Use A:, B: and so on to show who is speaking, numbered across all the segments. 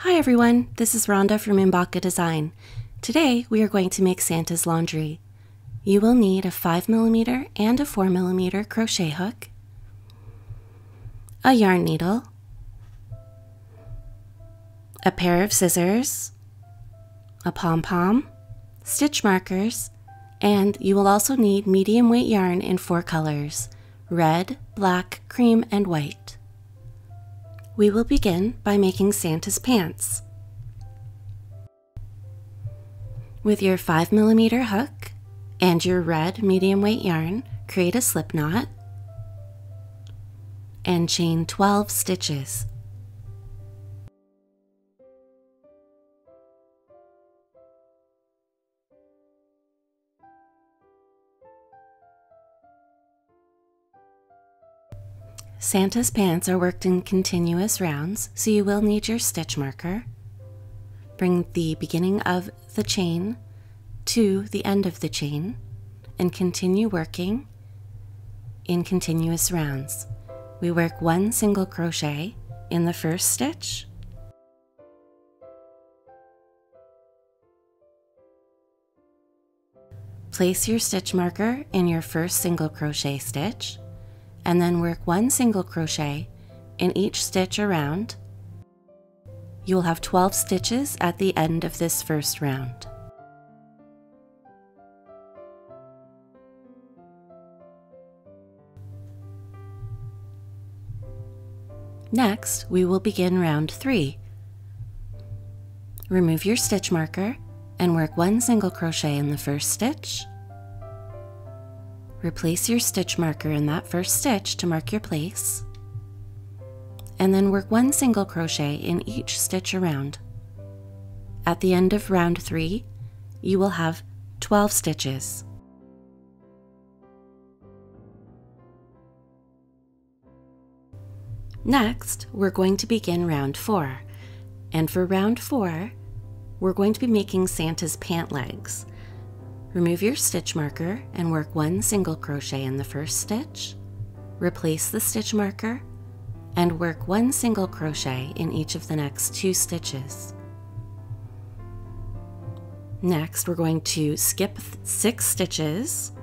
A: Hi everyone, this is Rhonda from Mbaka Design. Today we are going to make Santa's laundry. You will need a 5mm and a 4mm crochet hook, a yarn needle, a pair of scissors, a pom-pom, stitch markers, and you will also need medium weight yarn in 4 colors: red, black, cream, and white. We will begin by making Santa's pants. With your 5mm hook and your red medium weight yarn, create a slip knot and chain 12 stitches. Santa's pants are worked in continuous rounds, so you will need your stitch marker. Bring the beginning of the chain to the end of the chain and continue working in continuous rounds. We work 1 single crochet in the first stitch, place your stitch marker in your first single crochet stitch, and then work 1 single crochet in each stitch around. You will have 12 stitches at the end of this first round. Next, we will begin round 3. Remove your stitch marker and work 1 single crochet in the first stitch. Replace your stitch marker in that first stitch to mark your place, and then work 1 single crochet in each stitch around. At the end of round 3, you will have 12 stitches. Next, we're going to begin round 4, and for round 4, we're going to be making Santa's pant legs. Remove your stitch marker and work 1 single crochet in the first stitch. Replace the stitch marker and work 1 single crochet in each of the next 2 stitches. Next, we're going to skip 6 stitches,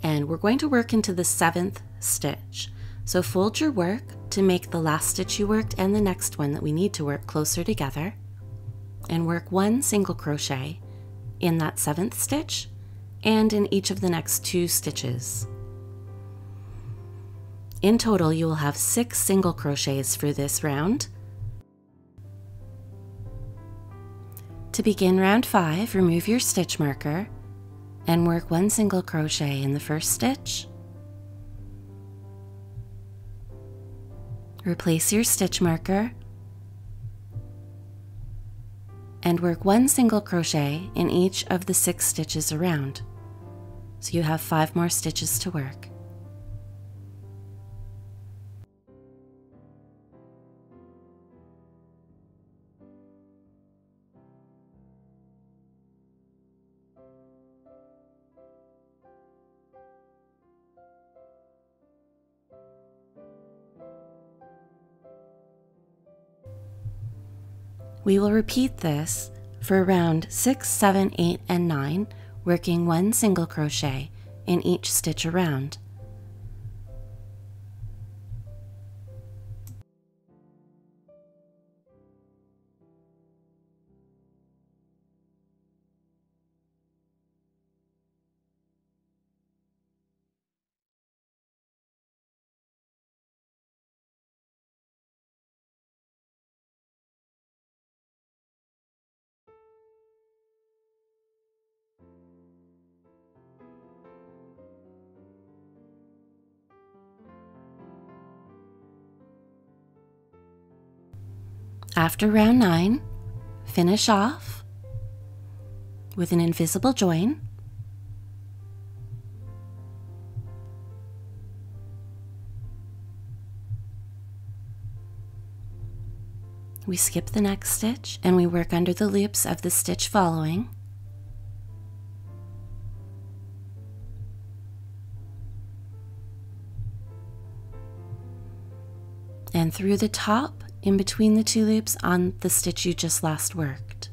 A: and we're going to work into the 7th stitch. So fold your work to make the last stitch you worked and the next one that we need to work closer together, and work 1 single crochet in that 7th stitch and in each of the next 2 stitches. In total, you will have 6 single crochets for this round. To begin round 5, remove your stitch marker and work 1 single crochet in the first stitch. Replace your stitch marker and work 1 single crochet in each of the 6 stitches around. So you have 5 more stitches to work. We will repeat this for round 6, 7, 8, and 9, working 1 single crochet in each stitch around. After round 9, finish off with an invisible join. We skip the next stitch and we work under the loops of the stitch following. And through the top in between the two loops on the stitch you just last worked.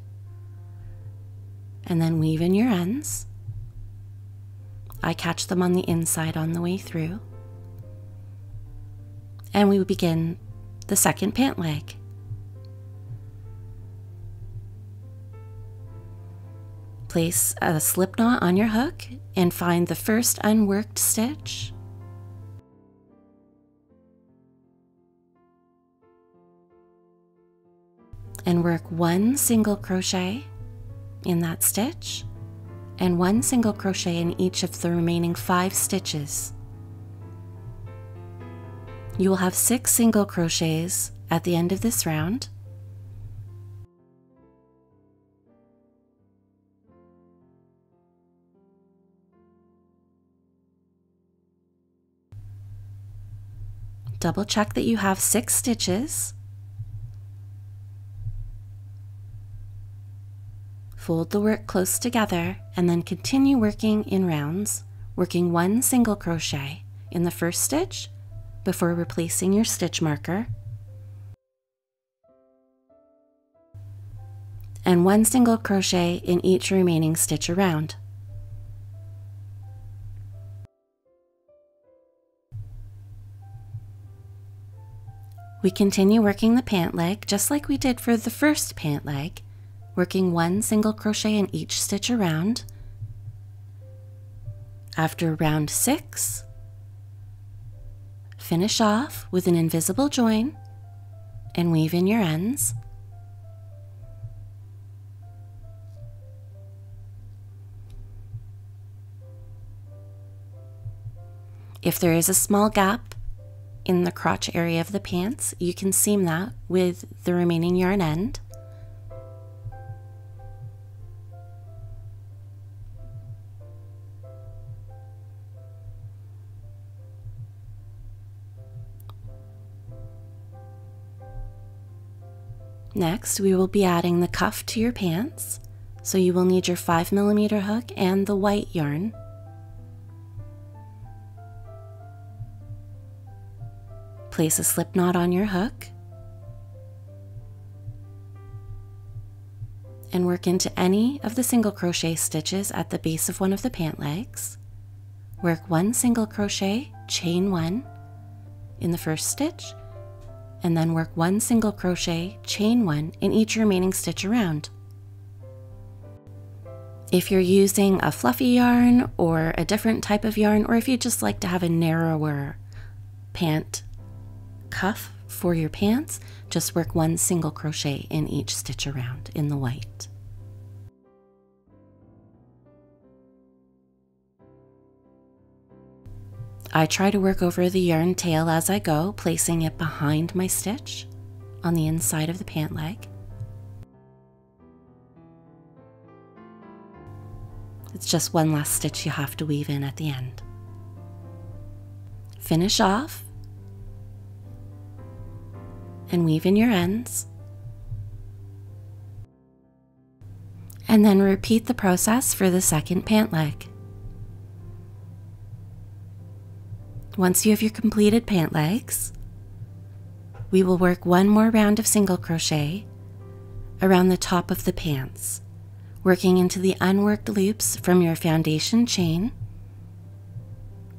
A: And then weave in your ends. I catch them on the inside on the way through. And we begin the second pant leg. Place a slip knot on your hook and find the first unworked stitch. And work 1 single crochet in that stitch and 1 single crochet in each of the remaining 5 stitches. You will have 6 single crochets at the end of this round. Double check that you have 6 stitches. Fold the work close together and then continue working in rounds, working 1 single crochet in the first stitch before replacing your stitch marker, and 1 single crochet in each remaining stitch around. We continue working the pant leg just like we did for the first pant leg, working 1 single crochet in each stitch around. After round 6, finish off with an invisible join and weave in your ends. If there is a small gap in the crotch area of the pants, you can seam that with the remaining yarn end. Next, we will be adding the cuff to your pants, so you will need your 5mm hook and the white yarn. Place a slip knot on your hook and work into any of the single crochet stitches at the base of one of the pant legs. Work 1 single crochet, chain 1 in the first stitch, and then work 1 single crochet, chain 1 in each remaining stitch around. If you're using a fluffy yarn or a different type of yarn, or if you just like to have a narrower pant cuff for your pants, just work 1 single crochet in each stitch around in the white. I try to work over the yarn tail as I go, placing it behind my stitch on the inside of the pant leg. It's just one last stitch you have to weave in at the end. Finish off and weave in your ends. And then repeat the process for the second pant leg. Once you have your completed pant legs, we will work 1 more round of single crochet around the top of the pants, working into the unworked loops from your foundation chain.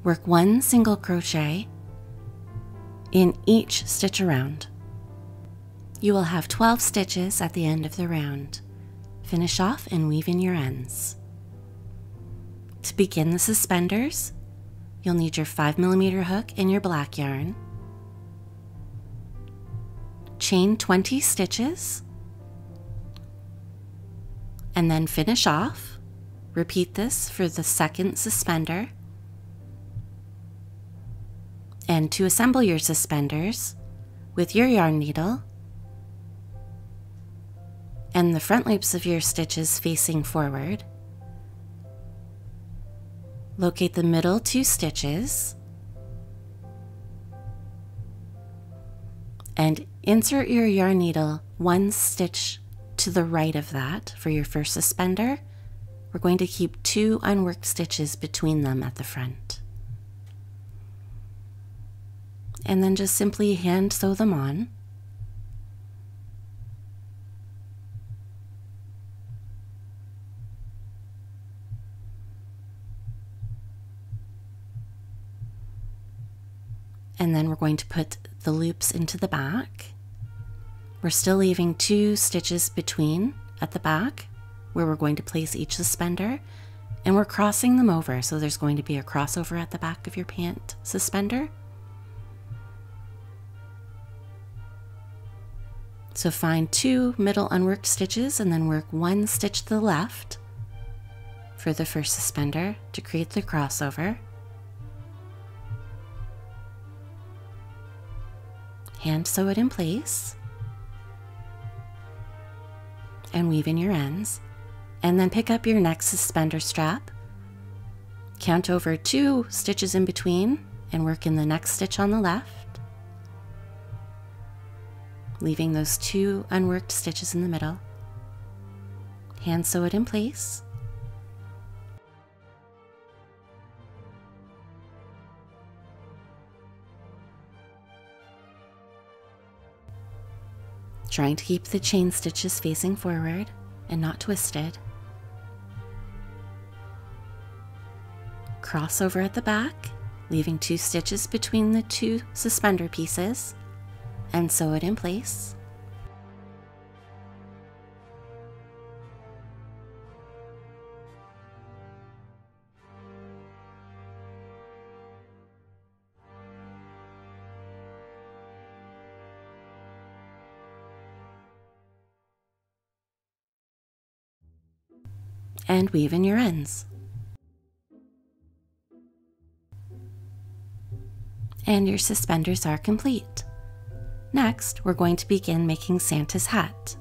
A: Work 1 single crochet in each stitch around. You will have 12 stitches at the end of the round. Finish off and weave in your ends. To begin the suspenders, you'll need your 5mm hook and your black yarn. Chain 20 stitches and then finish off. Repeat this for the second suspender. And to assemble your suspenders, with your yarn needle and the front loops of your stitches facing forward, locate the middle 2 stitches and insert your yarn needle 1 stitch to the right of that for your first suspender. We're going to keep 2 unworked stitches between them at the front. And then just simply hand sew them on. and then we're going to put the loops into the back. We're still leaving 2 stitches between at the back where we're going to place each suspender, and we're crossing them over, so there's going to be a crossover at the back of your pant suspender. So find 2 middle unworked stitches and then work 1 stitch to the left for the first suspender to create the crossover. Hand sew it in place and weave in your ends, and then pick up your next suspender strap, count over 2 stitches in between and work in the next stitch on the left, leaving those 2 unworked stitches in the middle. Hand sew it in place. Trying to keep the chain stitches facing forward and not twisted. Cross over at the back, leaving 2 stitches between the 2 suspender pieces, and sew it in place. And weave in your ends. And your suspenders are complete. Next, we're going to begin making Santa's hat.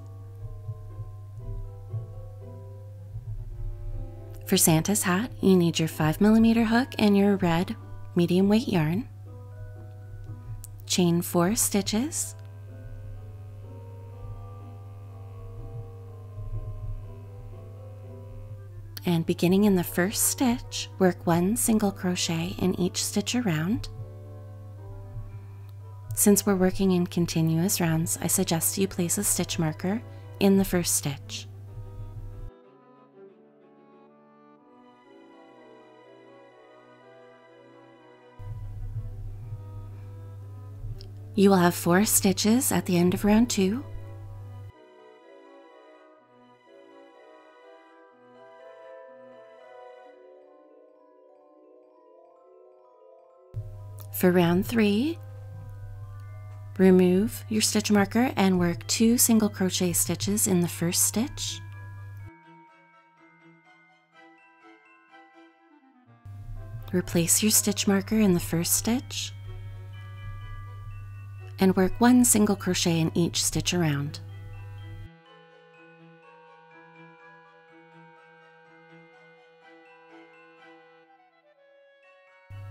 A: For Santa's hat, you need your 5mm hook and your red medium weight yarn. Chain 4 stitches. And beginning in the first stitch, work 1 single crochet in each stitch around. Since we're working in continuous rounds, I suggest you place a stitch marker in the first stitch. You will have 4 stitches at the end of round 2. For round 3, remove your stitch marker and work 2 single crochet stitches in the first stitch. Replace your stitch marker in the first stitch and work 1 single crochet in each stitch around.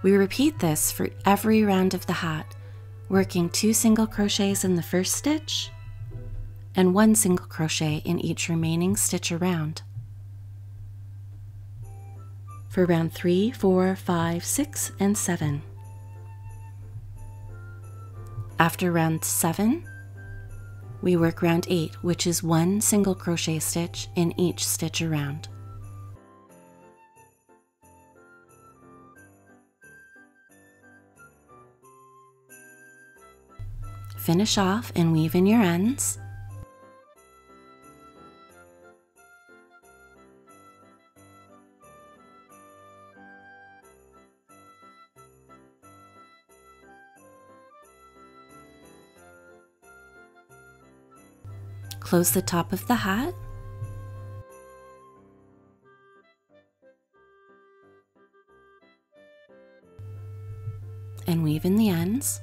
A: We repeat this for every round of the hat, working 2 single crochets in the first stitch and 1 single crochet in each remaining stitch around. For round 3, 4, 5, 6, and 7. After round 7, we work round 8, which is 1 single crochet stitch in each stitch around. Finish off and weave in your ends. Close the top of the hat. And weave in the ends.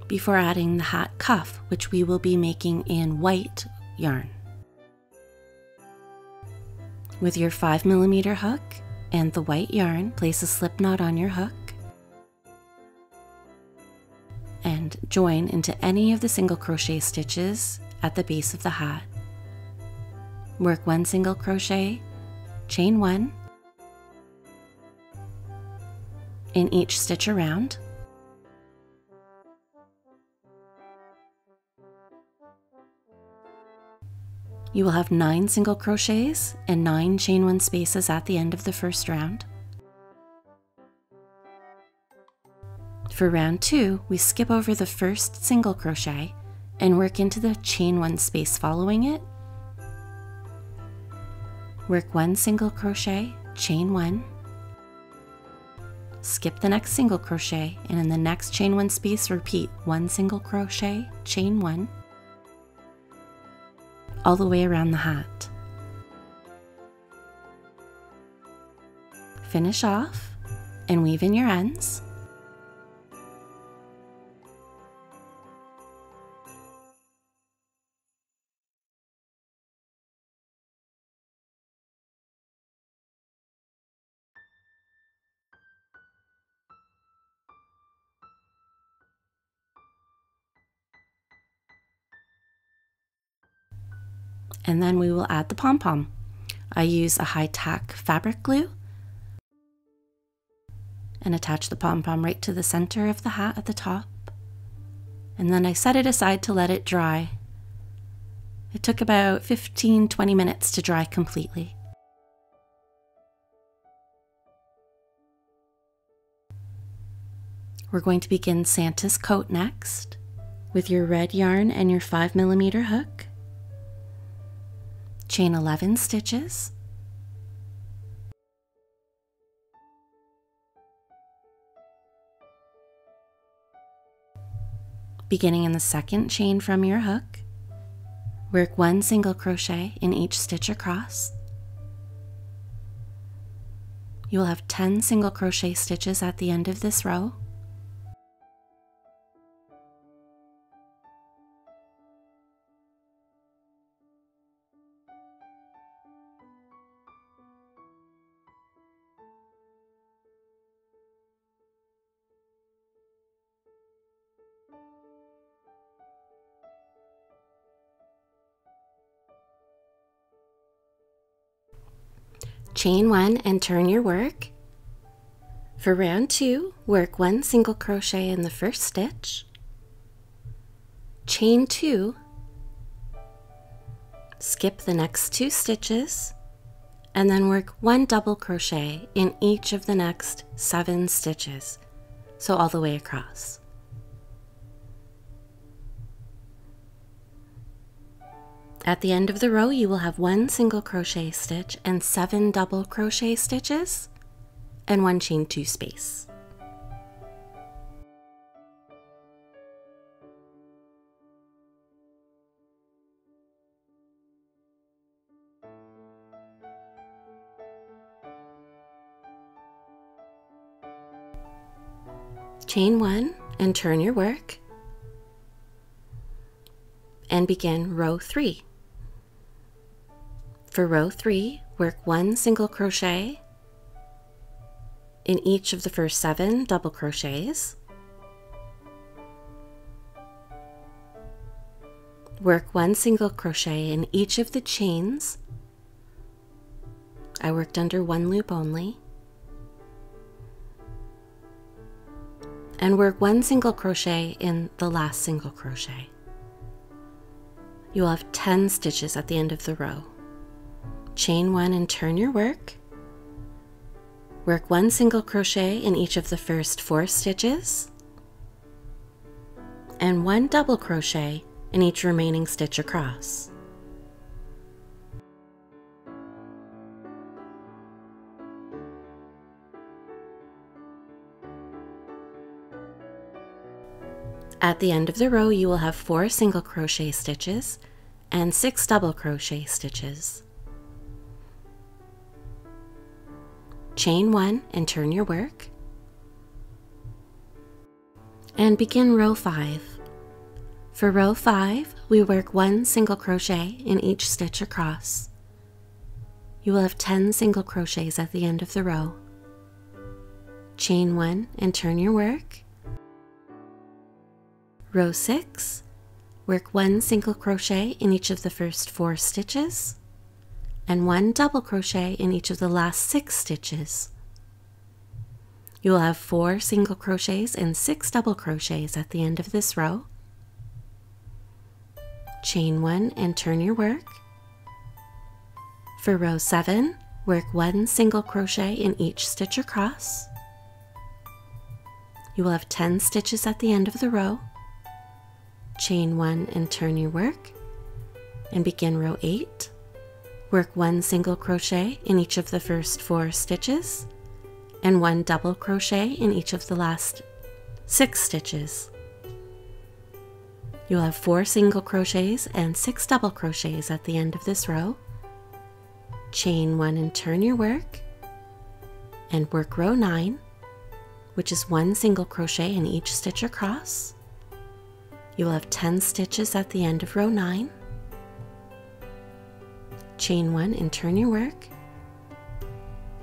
A: Before adding the hat cuff, which we will be making in white yarn. With your 5mm hook and the white yarn, place a slip knot on your hook and join into any of the single crochet stitches at the base of the hat. Work 1 single crochet, chain 1 in each stitch around. you will have 9 single crochets and 9 chain 1 spaces at the end of the first round. For round 2, we skip over the first single crochet and work into the chain 1 space following it. Work 1 single crochet, chain 1, skip the next single crochet, and in the next chain 1 space repeat 1 single crochet, chain 1, all the way around the hat. Finish off and weave in your ends. And then we will add the pom-pom. I use a high-tack fabric glue and attach the pom-pom right to the center of the hat at the top. And then I set it aside to let it dry. It took about 15-20 minutes to dry completely. We're going to begin Santa's coat next with your red yarn and your 5mm hook. Chain 11 stitches. Beginning in the second chain from your hook, work 1 single crochet in each stitch across. You will have 10 single crochet stitches at the end of this row. Chain 1 and turn your work. For round 2, work 1 single crochet in the first stitch, chain 2, skip the next 2 stitches, and then work 1 double crochet in each of the next 7 stitches, so all the way across. At the end of the row, you will have 1 single crochet stitch and 7 double crochet stitches and 1 chain 2 space. Chain 1 and turn your work and begin row 3. For row 3, work 1 single crochet in each of the first 7 double crochets. Work 1 single crochet in each of the chains. I worked under 1 loop only. And work 1 single crochet in the last single crochet. You will have 10 stitches at the end of the row. Chain 1 and turn your work. Work 1 single crochet in each of the first 4 stitches and 1 double crochet in each remaining stitch across. At the end of the row, you will have 4 single crochet stitches and 6 double crochet stitches. Chain 1 and turn your work. And begin row 5. For row 5, we work 1 single crochet in each stitch across. You will have 10 single crochets at the end of the row. Chain 1 and turn your work. Row 6, work 1 single crochet in each of the first 4 stitches and 1 double crochet in each of the last 6 stitches. You will have 4 single crochets and 6 double crochets at the end of this row. Chain 1 and turn your work. For row 7, work 1 single crochet in each stitch across. You will have 10 stitches at the end of the row. Chain 1 and turn your work, and begin row 8. Work 1 single crochet in each of the first 4 stitches, and 1 double crochet in each of the last 6 stitches. You'll have 4 single crochets and 6 double crochets at the end of this row. Chain 1 and turn your work, and work row 9, which is 1 single crochet in each stitch across. You will have 10 stitches at the end of row 9. Chain 1 and turn your work.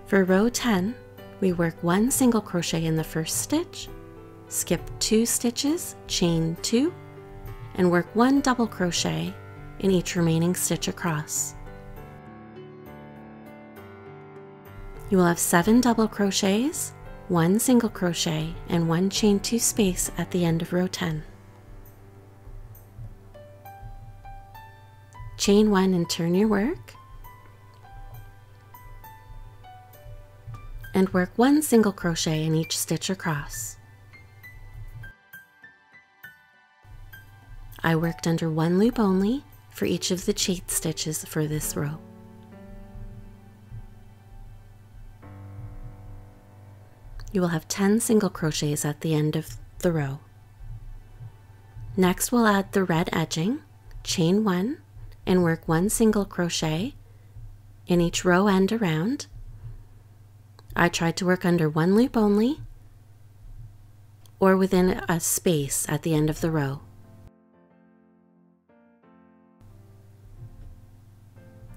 A: For row 10, we work 1 single crochet in the first stitch, skip 2 stitches, chain 2, and work 1 double crochet in each remaining stitch across. You will have 7 double crochets, 1 single crochet, and 1 chain 2 space at the end of row 10. Chain 1 and turn your work, and work 1 single crochet in each stitch across. I worked under 1 loop only for each of the chain stitches for this row. You will have 10 single crochets at the end of the row. Next, we'll add the red edging, chain 1, and work 1 single crochet in each row end around. I tried to work under 1 loop only, or within a space at the end of the row.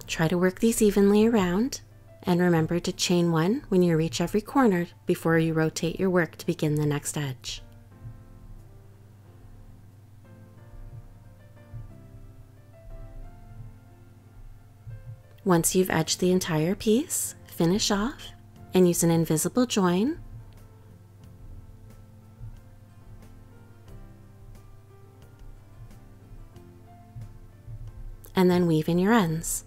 A: Try to work these evenly around, and remember to chain 1 when you reach every corner before you rotate your work to begin the next edge. Once you've edged the entire piece, finish off and use an invisible join and then weave in your ends.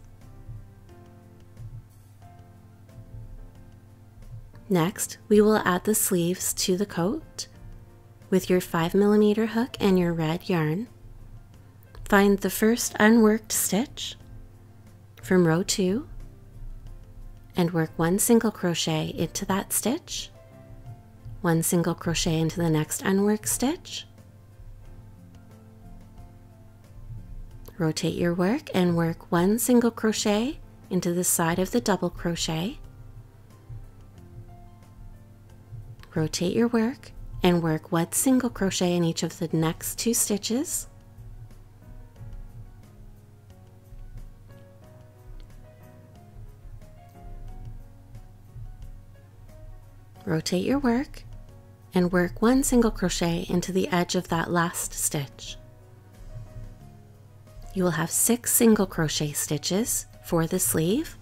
A: Next, we will add the sleeves to the coat with your 5mm hook and your red yarn. Find the first unworked stitch from row 2 and work 1 single crochet into that stitch, 1 single crochet into the next unworked stitch. Rotate your work and work 1 single crochet into the side of the double crochet. Rotate your work and work 1 single crochet in each of the next 2 stitches. Rotate your work and work 1 single crochet into the edge of that last stitch. You will have 6 single crochet stitches for the sleeve.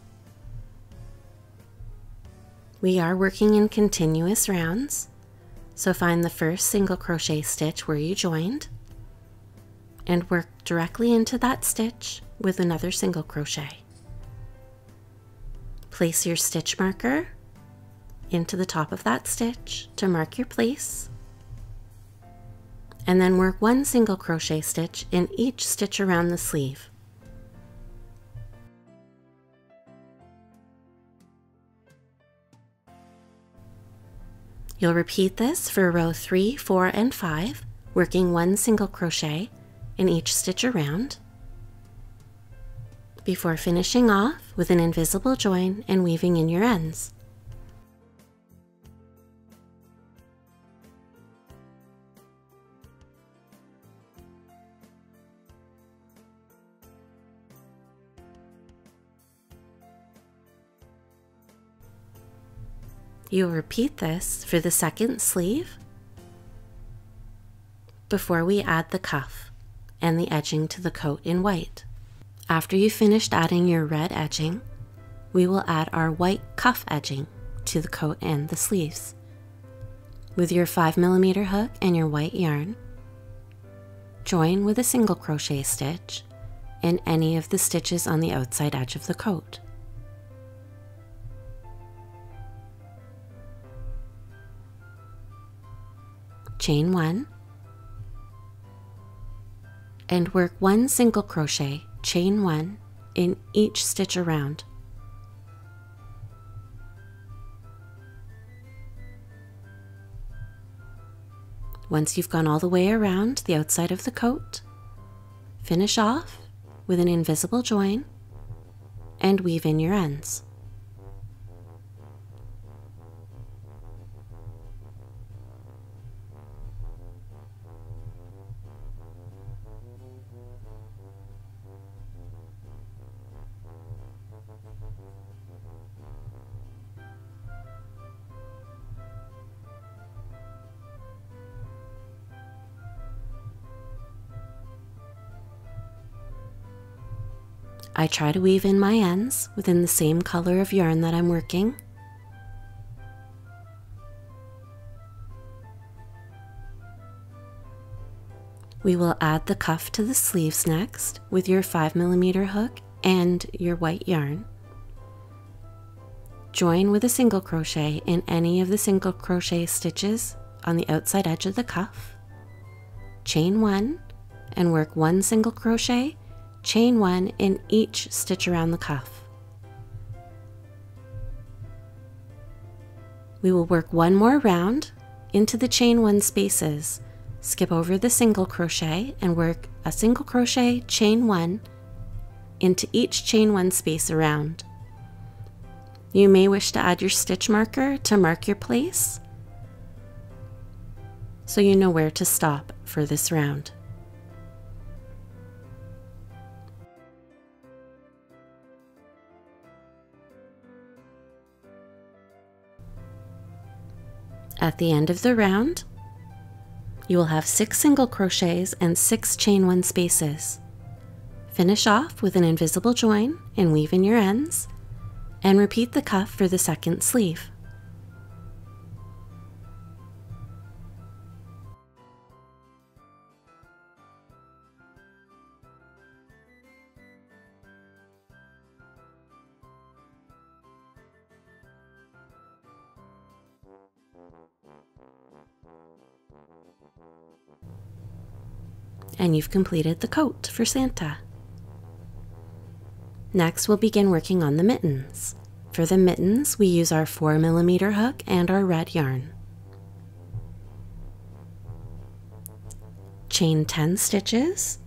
A: We are working in continuous rounds, so find the first single crochet stitch where you joined and work directly into that stitch with another single crochet. Place your stitch marker into the top of that stitch to mark your place, and then work 1 single crochet stitch in each stitch around the sleeve. You'll repeat this for row 3, 4, and 5, working 1 single crochet in each stitch around, before finishing off with an invisible join and weaving in your ends. You'll repeat this for the second sleeve before we add the cuff and the edging to the coat in white. After you've finished adding your red edging, we will add our white cuff edging to the coat and the sleeves. With your 5mm hook and your white yarn, join with a single crochet stitch in any of the stitches on the outside edge of the coat. chain 1, and work 1 single crochet, chain 1 in each stitch around. Once you've gone all the way around the outside of the coat, finish off with an invisible join and weave in your ends. I try to weave in my ends within the same color of yarn that I'm working. We will add the cuff to the sleeves next with your 5mm hook and your white yarn. Join with a single crochet in any of the single crochet stitches on the outside edge of the cuff. Chain 1 and work 1 single crochet, chain 1 in each stitch around the cuff. We will work 1 more round into the chain 1 spaces. Skip over the single crochet and work a single crochet, chain 1 into each chain 1 space around. You may wish to add your stitch marker to mark your place, so you know where to stop for this round. At the end of the round, you will have 6 single crochets and 6 chain 1 spaces. Finish off with an invisible join and weave in your ends, and repeat the cuff for the second sleeve. And you've completed the coat for Santa. Next, we'll begin working on the mittens. For the mittens, we use our 4mm hook and our red yarn. Chain 10 stitches.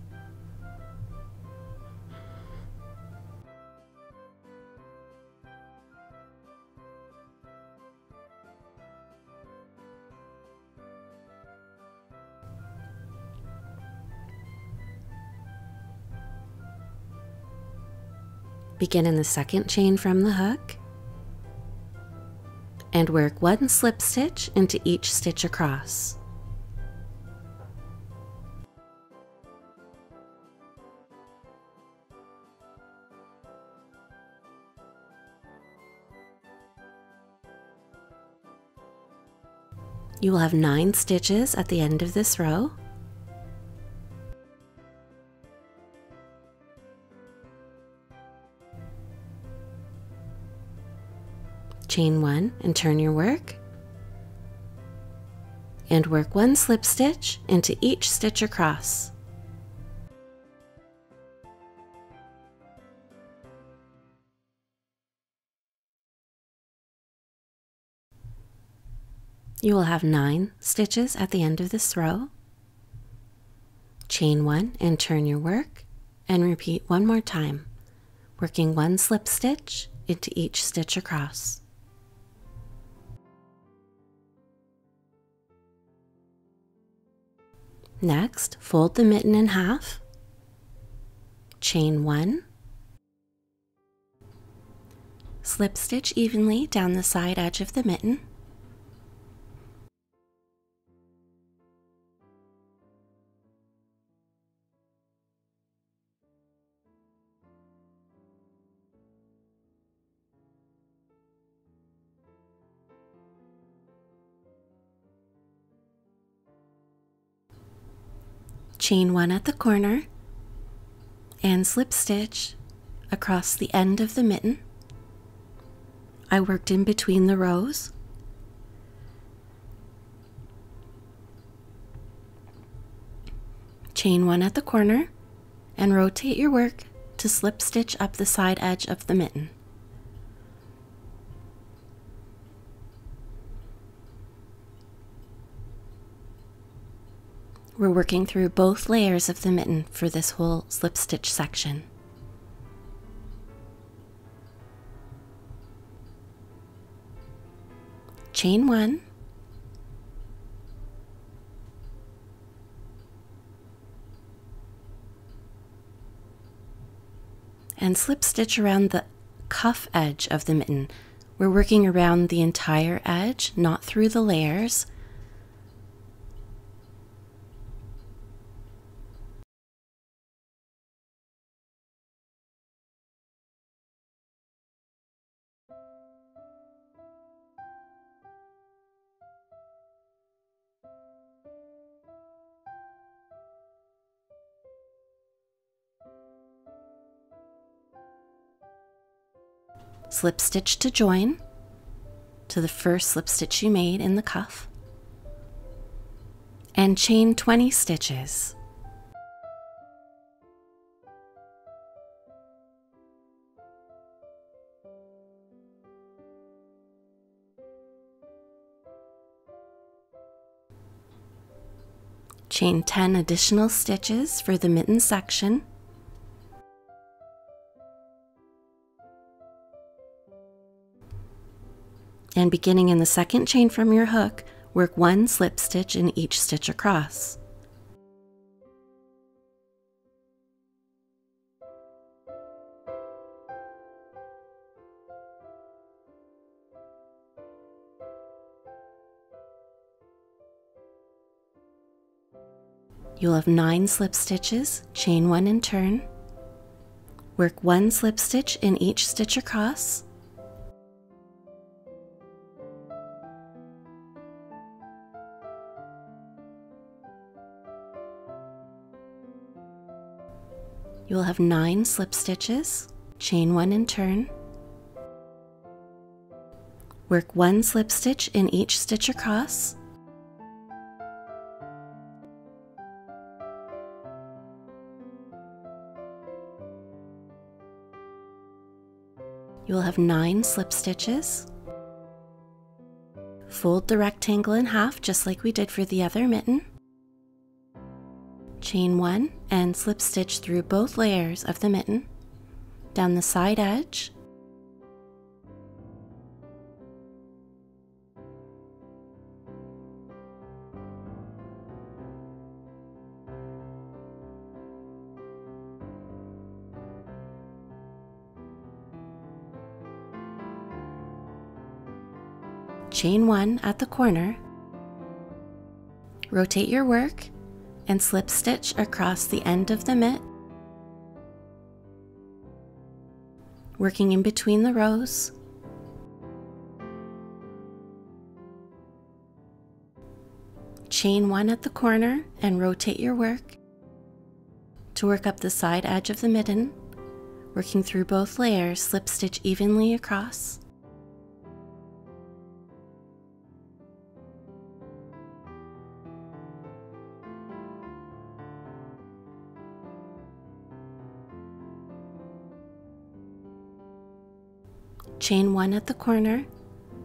A: Begin in the second chain from the hook and work 1 slip stitch into each stitch across. You will have 9 stitches at the end of this row. Chain 1 and turn your work, and work 1 slip stitch into each stitch across. You will have 9 stitches at the end of this row. Chain 1 and turn your work, and repeat 1 more time, working 1 slip stitch into each stitch across. Next, fold the mitten in half, chain 1, slip stitch evenly down the side edge of the mitten, chain 1 at the corner, and slip stitch across the end of the mitten. I worked in between the rows. Chain 1 at the corner and rotate your work to slip stitch up the side edge of the mitten. We're working through both layers of the mitten for this whole slip stitch section. Chain 1, and slip stitch around the cuff edge of the mitten. We're working around the entire edge, not through the layers. Slip stitch to join to the first slip stitch you made in the cuff, and chain 20 stitches. Chain 10 additional stitches for the mitten section. And beginning in the second chain from your hook, work 1 slip stitch in each stitch across. You'll have 9 slip stitches, chain 1 and turn. Work 1 slip stitch in each stitch across. You will have 9 slip stitches, chain 1 and turn. Work 1 slip stitch in each stitch across. You will have 9 slip stitches. Fold the rectangle in half just like we did for the other mitten. Chain 1 and slip stitch through both layers of the mitten, down the side edge. Chain 1 at the corner. Rotate your work and slip stitch across the end of the mitt, working in between the rows. Chain 1 at the corner and rotate your work to work up the side edge of the mitten, working through both layers, slip stitch evenly across. Chain 1 at the corner,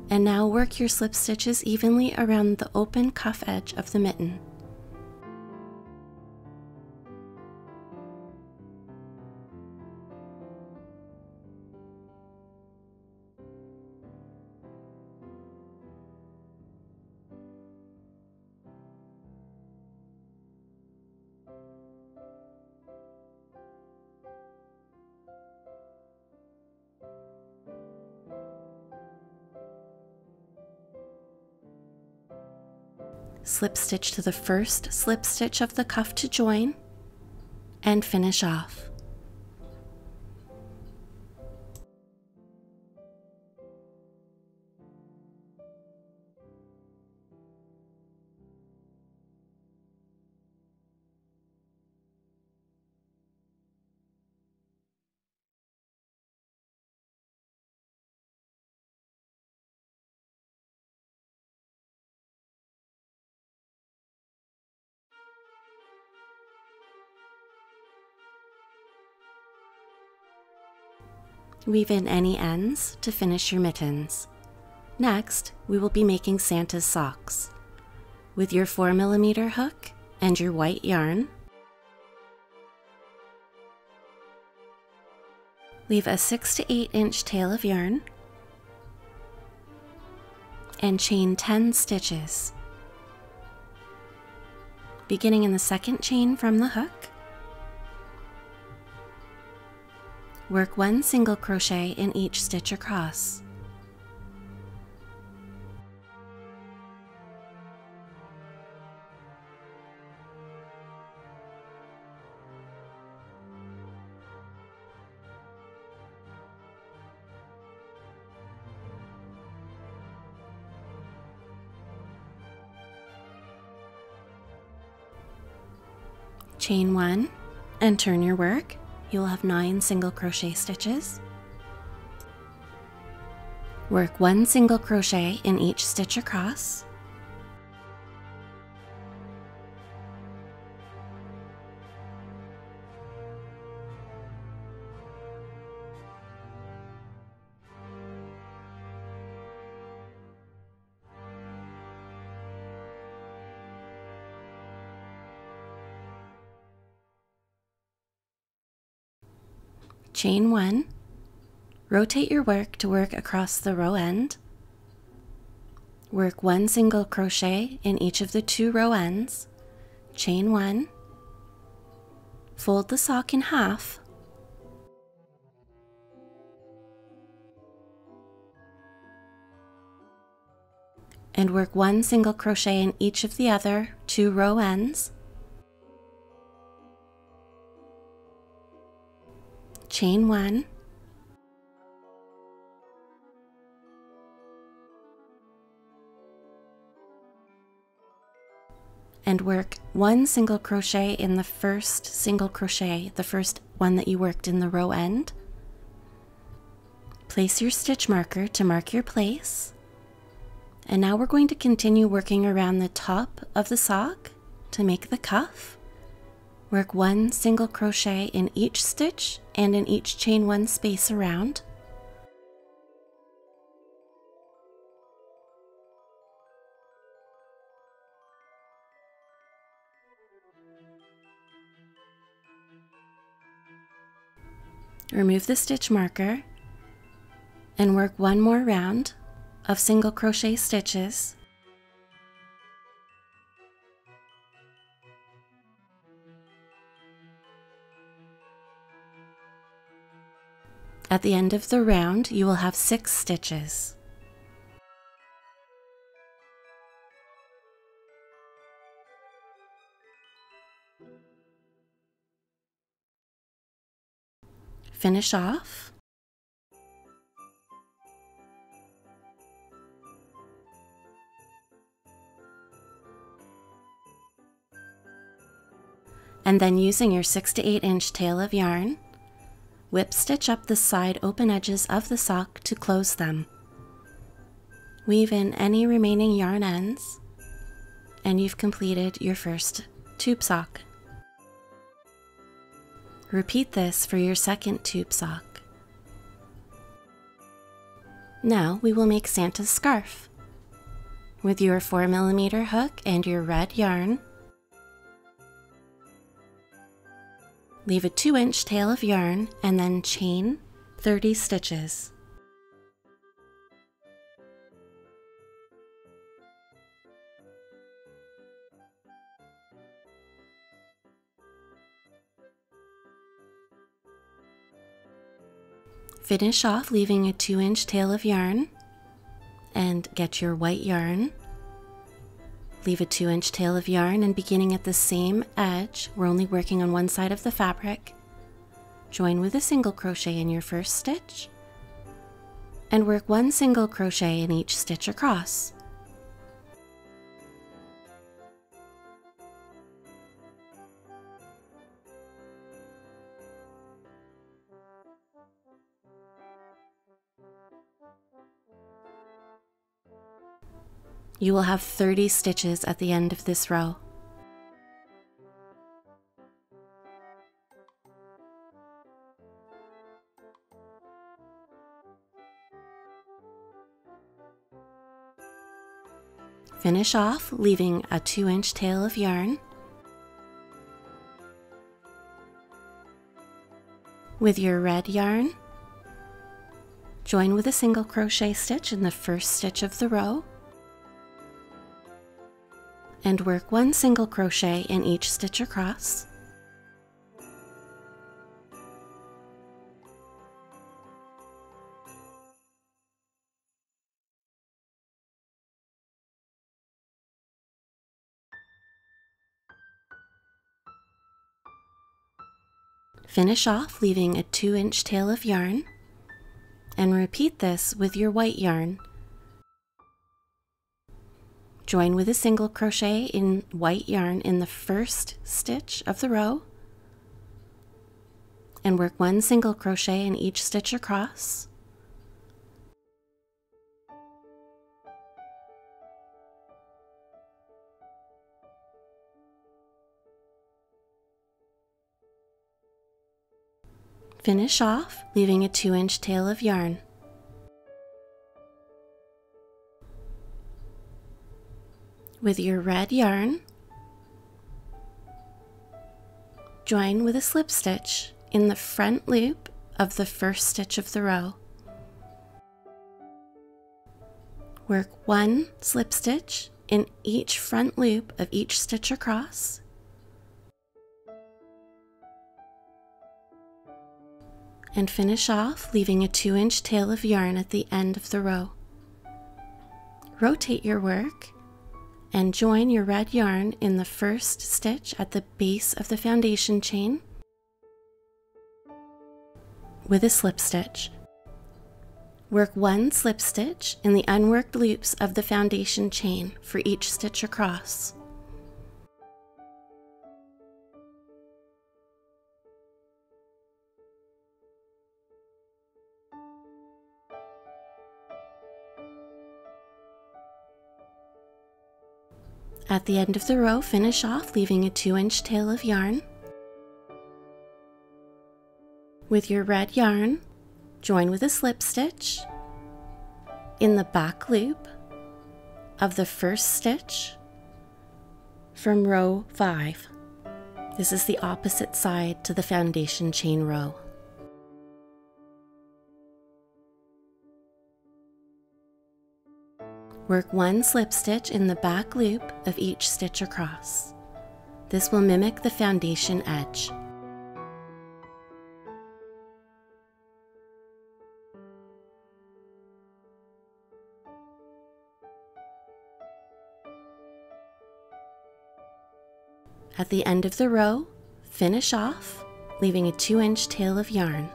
A: and now work your slip stitches evenly around the open cuff edge of the mitten. Slip stitch to the first slip stitch of the cuff to join, and finish off. Weave in any ends to finish your mittens. Next, we will be making Santa's socks. With your 4mm hook and your white yarn, leave a 6 to 8 inch tail of yarn and chain 10 stitches. Beginning in the second chain from the hook, work 1 single crochet in each stitch across. Chain 1 and turn your work. You will have 9 single crochet stitches. Work 1 single crochet in each stitch across. Chain 1, rotate your work to work across the row end. Work 1 single crochet in each of the 2 row ends. Chain 1, fold the sock in half, and work 1 single crochet in each of the other 2 row ends. Chain 1, and work 1 single crochet in the first single crochet, the first one that you worked in the row end. Place your stitch marker to mark your place. And now we're going to continue working around the top of the sock to make the cuff. Work 1 single crochet in each stitch and in each chain 1 space around. Remove the stitch marker and work 1 more round of single crochet stitches. At the end of the round, you will have 6 stitches. Finish off. And then using your 6 to 8 inch tail of yarn, whip stitch up the side open edges of the sock to close them. Weave in any remaining yarn ends, and you've completed your first tube sock. Repeat this for your second tube sock. Now we will make Santa's scarf. With your 4mm hook and your red yarn, leave a 2 inch tail of yarn and then chain 30 stitches. Finish off leaving a 2 inch tail of yarn and get your white yarn. Leave a 2 inch tail of yarn and beginning at the same edge, we're only working on one side of the fabric. Join with a single crochet in your first stitch and work 1 single crochet in each stitch across. You will have 30 stitches at the end of this row. Finish off leaving a 2-inch tail of yarn. With your red yarn, join with a single crochet stitch in the first stitch of the row and work 1 single crochet in each stitch across. Finish off leaving a 2-inch tail of yarn and repeat this with your white yarn. Join with a single crochet in white yarn in the first stitch of the row and work 1 single crochet in each stitch across. Finish off leaving a 2-inch tail of yarn. With your red yarn, join with a slip stitch in the front loop of the first stitch of the row. Work 1 slip stitch in each front loop of each stitch across. And finish off leaving a 2-inch tail of yarn at the end of the row. Rotate your work and join your red yarn in the first stitch at the base of the foundation chain with a slip stitch. Work 1 slip stitch in the unworked loops of the foundation chain for each stitch across. At the end of the row, finish off leaving a 2-inch tail of yarn. With your red yarn, join with a slip stitch in the back loop of the first stitch from row 5. This is the opposite side to the foundation chain row. Work 1 slip stitch in the back loop of each stitch across. This will mimic the foundation edge. At the end of the row, finish off, leaving a 2-inch tail of yarn.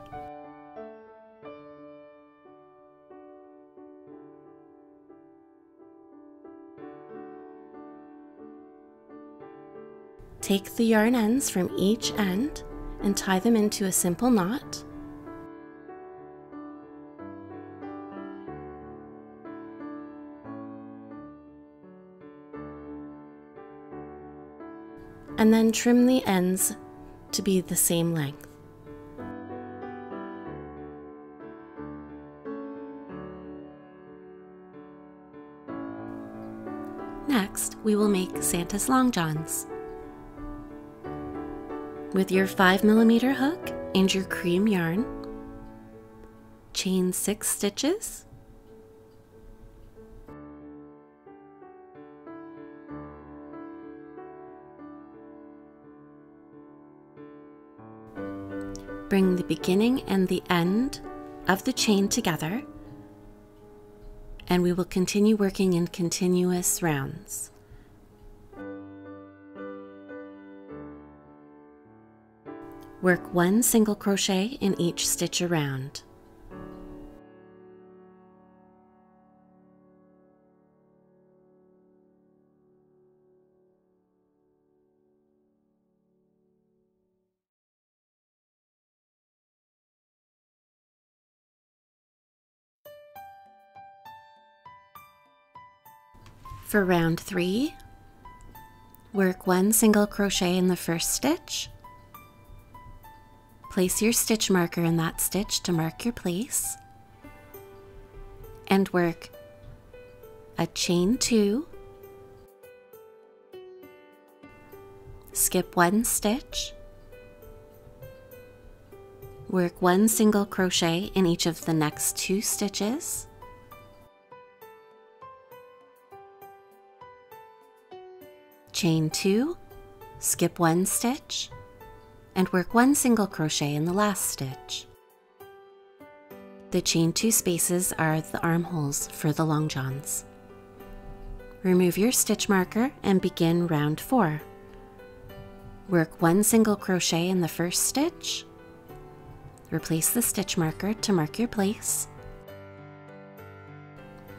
A: Take the yarn ends from each end and tie them into a simple knot. And then trim the ends to be the same length. Next, we will make Santa's long johns. With your 5mm hook and your cream yarn, chain 6 stitches, bring the beginning and the end of the chain together, and we will continue working in continuous rounds. Work 1 single crochet in each stitch around. For round 3, work 1 single crochet in the first stitch. Place your stitch marker in that stitch to mark your place, and work a chain 2 skip 1 stitch, work 1 single crochet in each of the next 2 stitches, chain 2, skip 1 stitch, and work 1 single crochet in the last stitch. The chain 2 spaces are the armholes for the long johns. Remove your stitch marker and begin round 4. Work 1 single crochet in the first stitch, replace the stitch marker to mark your place,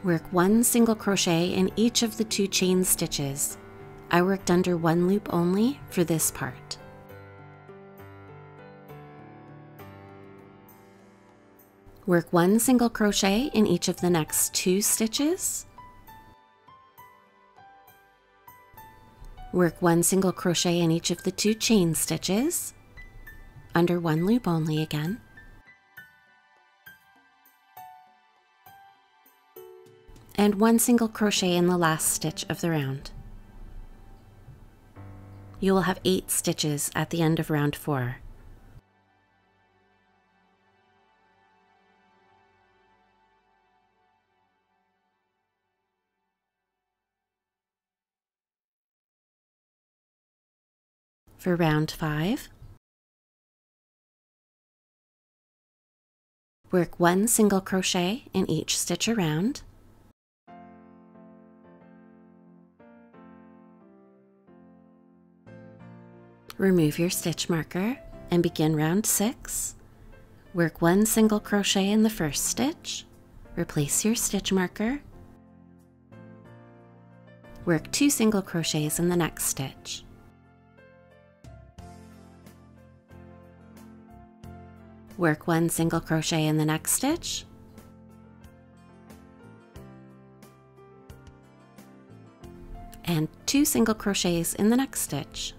A: work 1 single crochet in each of the 2 chain stitches. I worked under 1 loop only for this part. Work 1 single crochet in each of the next 2 stitches, work 1 single crochet in each of the 2 chain stitches, under 1 loop only again, and 1 single crochet in the last stitch of the round. You will have 8 stitches at the end of round 4. For round 5, work 1 single crochet in each stitch around, remove your stitch marker and begin round 6. Work 1 single crochet in the first stitch, replace your stitch marker, work 2 single crochets in the next stitch. Work 1 single crochet in the next stitch, and 2 single crochets in the next stitch.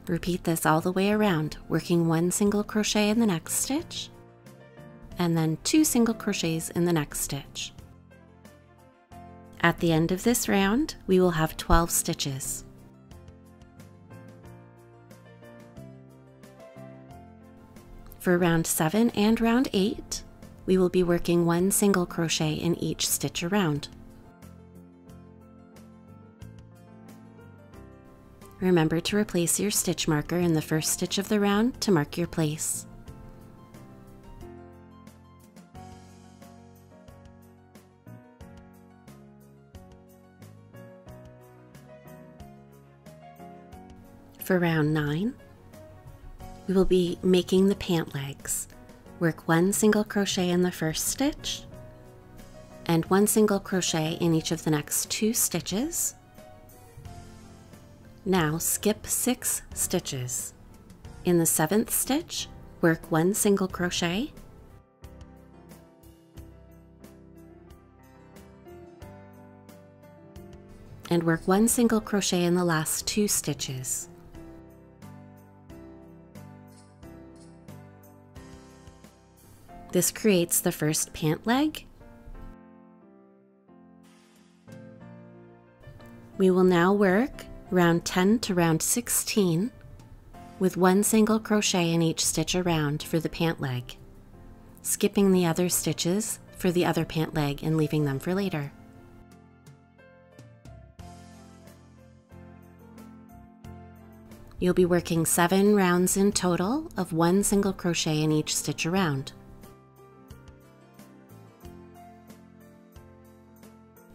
A: Repeat this all the way around, working 1 single crochet in the next stitch, and then 2 single crochets in the next stitch. At the end of this round, we will have 12 stitches. For round 7 and round 8, we will be working 1 single crochet in each stitch around. Remember to replace your stitch marker in the first stitch of the round to mark your place. For round 9, we will be making the pant legs. Work 1 single crochet in the first stitch, and 1 single crochet in each of the next 2 stitches. Now skip 6 stitches. In the 7th stitch, work 1 single crochet, and work 1 single crochet in the last 2 stitches. This creates the first pant leg. We will now work round 10 to round 16 with 1 single crochet in each stitch around for the pant leg, skipping the other stitches for the other pant leg and leaving them for later. You'll be working 7 rounds in total of 1 single crochet in each stitch around.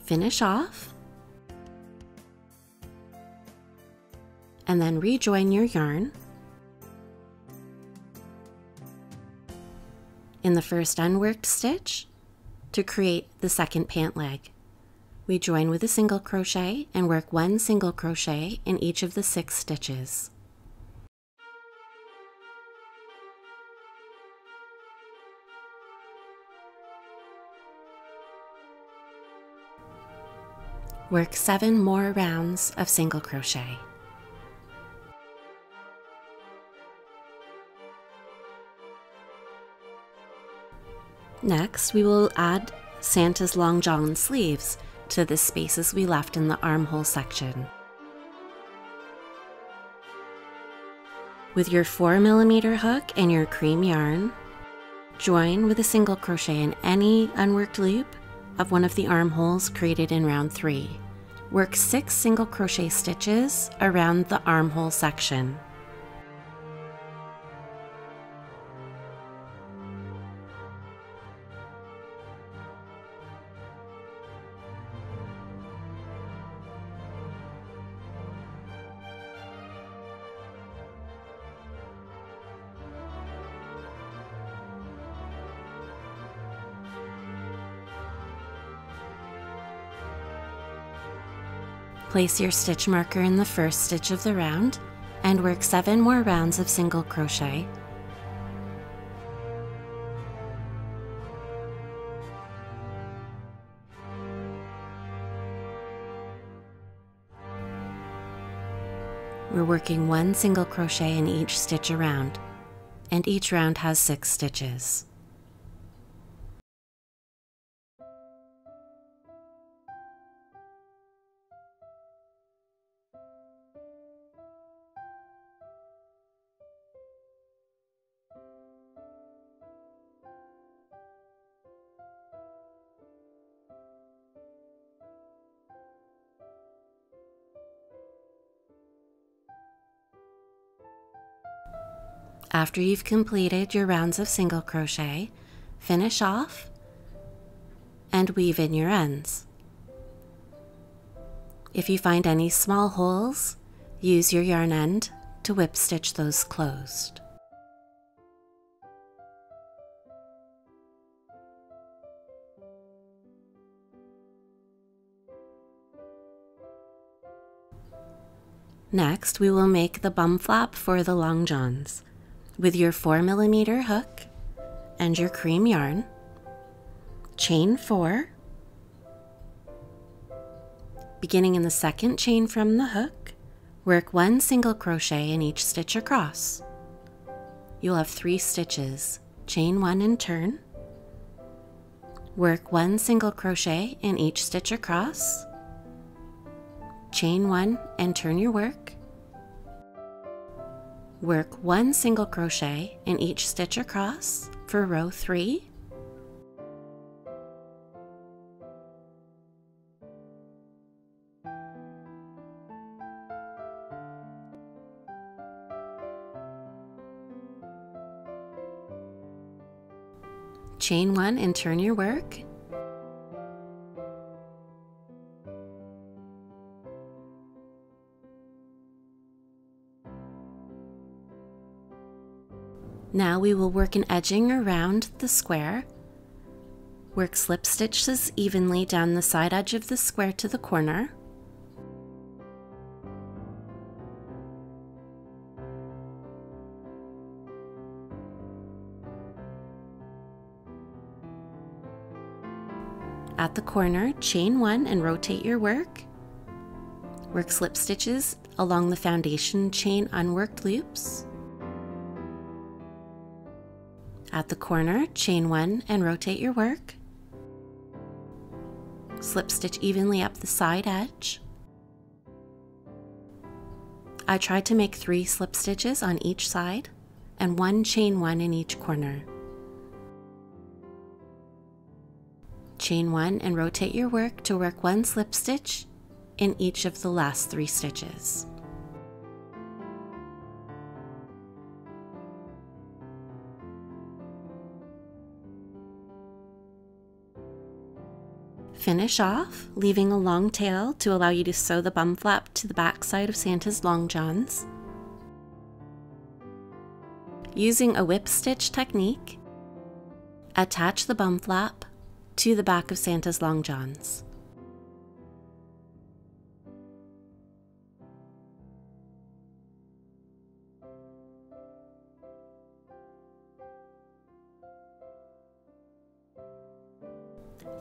A: Finish off, and then rejoin your yarn in the first unworked stitch to create the second pant leg. We join with a single crochet and work 1 single crochet in each of the 6 stitches. Work 7 more rounds of single crochet. Next, we will add Santa's long john sleeves. to the spaces we left in the armhole section. With your 4mm hook and your cream yarn, join with a single crochet in any unworked loop of one of the armholes created in round 3. Work 6 single crochet stitches around the armhole section. Place your stitch marker in the first stitch of the round and work 7 more rounds of single crochet. We're working 1 single crochet in each stitch around, and each round has 6 stitches. After you've completed your rounds of single crochet, finish off and weave in your ends. If you find any small holes, use your yarn end to whip stitch those closed. Next, we will make the bum flap for the long johns. With your 4mm hook and your cream yarn, chain 4, beginning in the second chain from the hook, work 1 single crochet in each stitch across. You'll have 3 stitches, chain 1 and turn, work 1 single crochet in each stitch across, chain 1 and turn your work, work 1 single crochet in each stitch across for row 3, chain 1 and turn your work, now we will work an edging around the square. Work slip stitches evenly down the side edge of the square to the corner. At the corner, chain 1 and rotate your work. Work slip stitches along the foundation chain unworked loops. At the corner, chain 1 and rotate your work. Slip stitch evenly up the side edge. I tried to make 3 slip stitches on each side and 1 chain 1 in each corner. Chain 1 and rotate your work to work 1 slip stitch in each of the last 3 stitches. Finish off, leaving a long tail to allow you to sew the bum flap to the back side of Santa's long johns. Using a whip stitch technique, attach the bum flap to the back of Santa's long johns.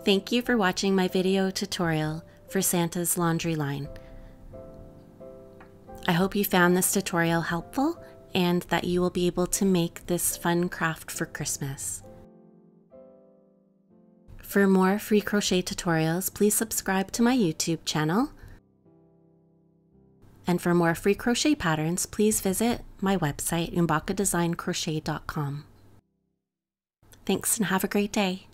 A: Thank you for watching my video tutorial for Santa's laundry line. I hope you found this tutorial helpful and that you will be able to make this fun craft for Christmas. For more free crochet tutorials, please subscribe to my YouTube channel. And for more free crochet patterns, please visit my website, umbakadesignCrochet.com. Thanks and have a great day.